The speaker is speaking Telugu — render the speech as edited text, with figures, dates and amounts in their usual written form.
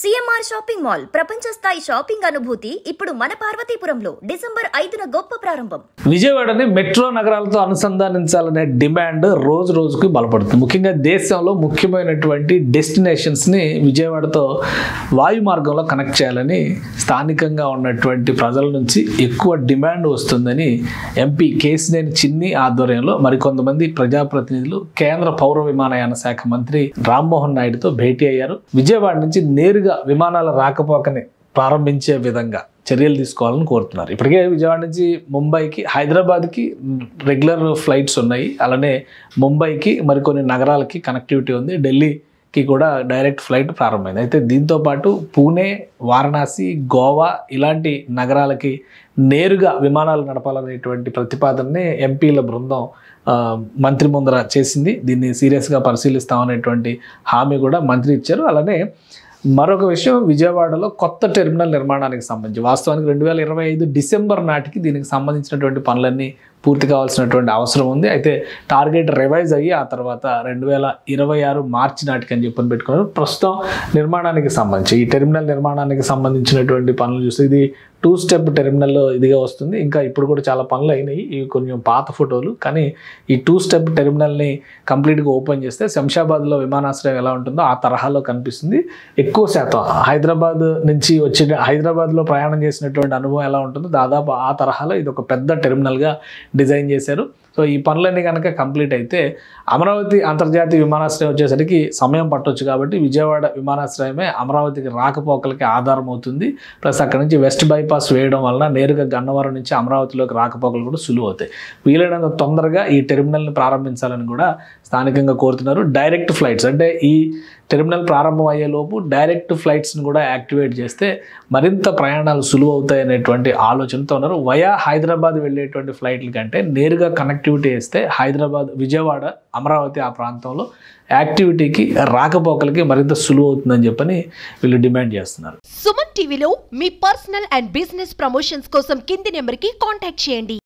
సిఎంఆర్ షాపింగ్ మాల్ ప్రపంచ స్థాయి షాపింగ్ అనుభూతి ఇప్పుడు మన పార్వతీపురంలో డిసెంబర్ 5న గొప్ప ప్రారంభం. విజయవాడని మెట్రో నగరాలతో అనుసంధానించాలనే డిమాండ్ రోజు రోజుకు బలపడుతుంది. ముఖ్యంగా దేశంలో ముఖ్యమైనటువంటి డెస్టినేషన్స్ ని విజయవాడతో వాయు మార్గంలో కనెక్ట్ చేయాలని స్థానికంగా ఉన్నటువంటి ప్రజల నుంచి ఎక్కువ డిమాండ్ వస్తుందని ఎంపీ కేశినేని చిన్ని ఆధ్వర్యంలో మరికొంతమంది ప్రజాప్రతినిధులు కేంద్ర పౌర విమానయాన శాఖ మంత్రి రామ్మోహన్ నాయుడుతో భేటీ అయ్యారు. విజయవాడ నుంచి నేరుగా విమానాల రాకపోకని ప్రారంభించే విధంగా చర్యలు తీసుకోవాలని కోరుతున్నారు. ఇప్పటికే విజయవాడ నుంచి ముంబైకి, హైదరాబాద్కి రెగ్యులర్ ఫ్లైట్స్ ఉన్నాయి. అలానే ముంబైకి మరికొన్ని నగరాలకి కనెక్టివిటీ ఉంది. ఢిల్లీకి కూడా డైరెక్ట్ ఫ్లైట్ ప్రారంభమైంది. అయితే దీంతోపాటు పూణే, వారణాసి, గోవా ఇలాంటి నగరాలకి నేరుగా విమానాలు నడపాలనేటువంటి ప్రతిపాదనని ఎంపీల బృందం మంత్రి ముందర చేసింది. దీన్ని సీరియస్గా పరిశీలిస్తామనేటువంటి హామీ కూడా మంత్రి ఇచ్చారు. అలానే మరొక విషయం, విజయవాడలో కొత్త టెర్మినల్ నిర్మాణానికి సంబంధించి వాస్తవానికి 2025 డిసెంబర్ నాటికి దీనికి సంబంధించినటువంటి పనులన్నీ పూర్తి కావాల్సినటువంటి అవసరం ఉంది. అయితే టార్గెట్ రివైజ్ అయ్యి ఆ తర్వాత 2026 మార్చి నాటికి అని చెప్పని పెట్టుకున్నారు. ప్రస్తుతం నిర్మాణానికి సంబంధించి ఈ టెర్మినల్ నిర్మాణానికి సంబంధించినటువంటి పనులు చూస్తే ఇది 2 స్టెప్ టెర్మినల్ ఇదిగా వస్తుంది. ఇంకా ఇప్పుడు కూడా చాలా పనులు అయినాయి. ఇవి కొంచెం పాత ఫోటోలు. కానీ ఈ 2 స్టెప్ టెర్మినల్ని కంప్లీట్గా ఓపెన్ చేస్తే శంషాబాద్లో విమానాశ్రయం ఎలా ఉంటుందో ఆ తరహాలో కనిపిస్తుంది. ఎక్కువ శాతం హైదరాబాద్లో ప్రయాణం చేసినటువంటి అనుభవం ఎలా ఉంటుందో దాదాపు ఆ తరహాలో ఇది ఒక పెద్ద టెర్మినల్గా డిజైన్ చేశారు. సో ఈ పనులన్నీ కనుక కంప్లీట్ అయితే అమరావతి అంతర్జాతీయ విమానాశ్రయం వచ్చేసరికి సమయం పట్టొచ్చు. కాబట్టి విజయవాడ విమానాశ్రయమే అమరావతికి రాకపోకలకి ఆధారం అవుతుంది. ప్లస్ అక్కడ నుంచి వెస్ట్ బైపాస్ వేయడం వలన నేరుగా గన్నవరం నుంచి అమరావతిలోకి రాకపోకలు కూడా సులువు అవుతాయి. వీలైనంత తొందరగా ఈ టెర్మినల్ని ప్రారంభించాలని కూడా స్థానికంగా కోరుతున్నారు. డైరెక్ట్ ఫ్లైట్స్ అంటే ఈ టెర్మినల్ ప్రారంభం అయ్యేలోపు డైరెక్ట్ ఫ్లైట్స్ని కూడా యాక్టివేట్ చేస్తే మరింత ప్రయాణాలు సులువు అవుతాయి అనేటువంటి ఆలోచనతో ఉన్నారు. వయా హైదరాబాద్ వెళ్ళేటువంటి ఫ్లైట్ల కంటే నేరుగా కనెక్టివిటీ వేస్తే హైదరాబాద్, విజయవాడ, అమరావతి ఆ ప్రాంతంలో యాక్టివిటీకి రాకపోకలకి మరింత సులువు అవుతుందని చెప్పని వీళ్ళు డిమాండ్ చేస్తున్నారు. సుమన్ టీవీలో మీ పర్సనల్ అండ్ బిజినెస్ ప్రమోషన్స్ కోసం కింది నెంబర్కి కాంటాక్ట్ చేయండి.